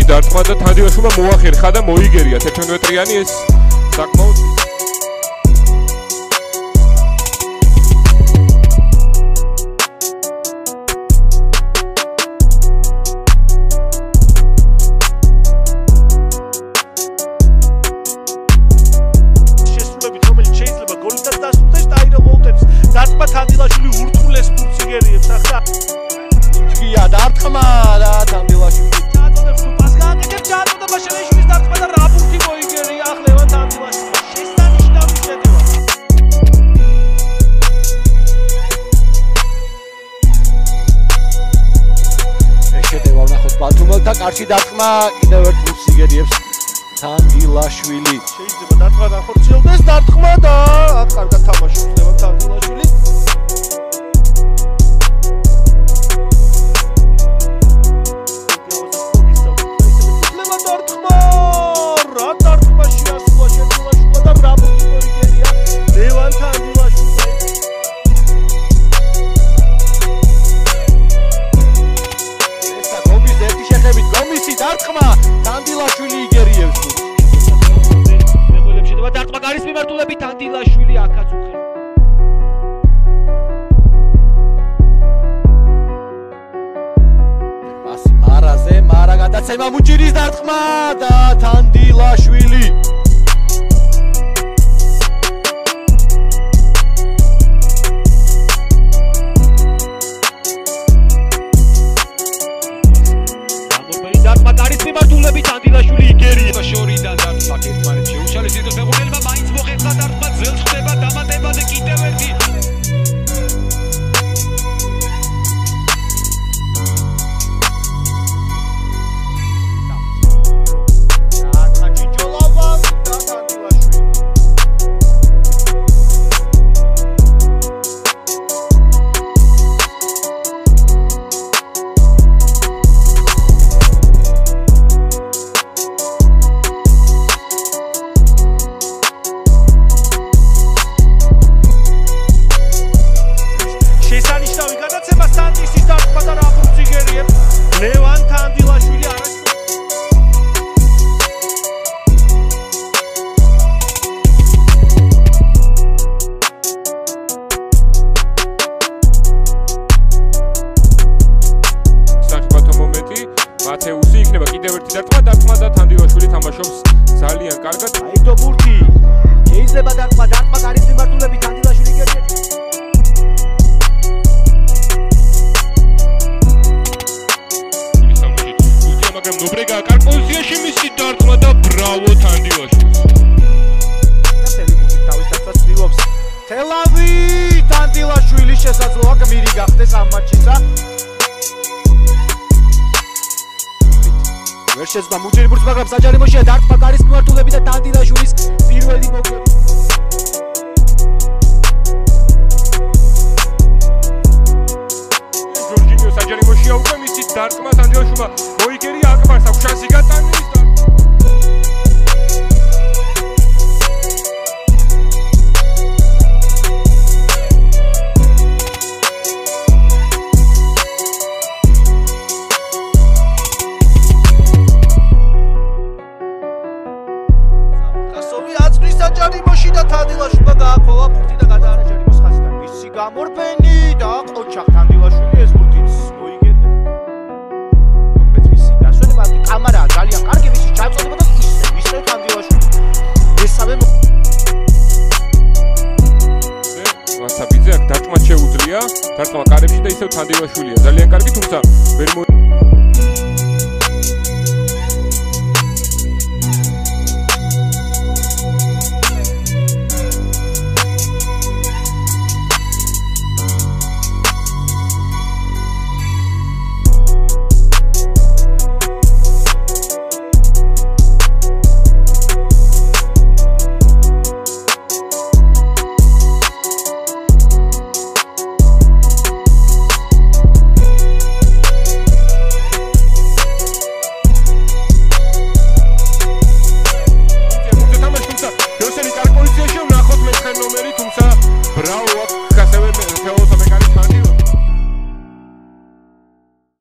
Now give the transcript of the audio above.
დარტყმა და თანდილაშვილმა მოახერხა და მოიგერია 11 მეტრიანი ეს საკმაოდ დარტყმა თანდილაშვილი ურთულეს ფულს იგერიებს ახლა გია დარტყმა და თანდილაშვილი ჩააწოდებს თუ პას გააკეთებს ჩააწოდა ბაშალაშვილის დარტყმა და რა ფულთი მოიგერია ახლა ევან თანდილაშვილი შესანიშნავი შეტევა ეს შეტევა ნახოთ ბათუმელთა კარში დარტყმა კიდევ ერთ ფულს იგერიებს თანდილაშვილი შეიძლება დარტყმა განხორციელდეს დარტყმა და კარგად თამაშობს ევან თანდილაშვილი დარტყმა თანდილაშვილი იგერიებს მეგობრებს შედება დარტყმა გარის მიმართულებით თანდილაშვილი აქაც უხერხ პასი მარაზე მარა გადაცემა მუჭირის დარტყმა და თანდილაშვილი გარის მიმართულებით თანდილაშვილი იგერია შორიდან დარტყმა ერთმანეთს შეუშალეს დიდოს მეღუნელებმა მაინც მოხერხა დარტყმა ძელს ხდება დამატებაზე კიდევ ერთი ლევან თანდილაშვილი საკმაოდ მომენტი მათეუსი იქნება კიდევ ერთი დარტყმა და თანდილაშვილი თამაშობს ძალიან კარგად აიდო ბურთი შეიძლება დარტყმა გარის მიმართულებით თანდილაშვილი იგერიებს ნობრეგა კარგ პოზიციაში მისი დარტყმა და ბრავო თანდილაშვილს. თავის დაწვას ცდილობს თელავი თანდილაშვილი შესაძლოა გმირი გახდეს ამ მატჩისა. ვერ შეძლო მუჭირი ბურთს მაგრამ საჯარიმოშია დარტყმა გარის მიმართულებით და თანდილაშვილის პირველი მოკვეთა. ჯორჯინიო საჯარიმოშია უკვე მისი დარტყმა თანდილაშვილმა მოიგერია აკბარს აქვს შანსი გატანის კასოვი აწვის საჯარიმოში და თანდილაშვილმა გააქოლა ფურთი და გადაარა ჯარიმოს ხაზიდან მისი გამორბენი და ყოჩახ თანდილაშვილი ეს ფურთიც მოიგერია კამარა ძალიან კარგი ვისი ჩაწოდება და ისე თანდილაშვილი მესამე ვასაბიძე აქ დარტყმა შეუძლია დარტყმა კარებში და ისევ თანდილაშვილია ძალიან კარგი თუმცა ვერ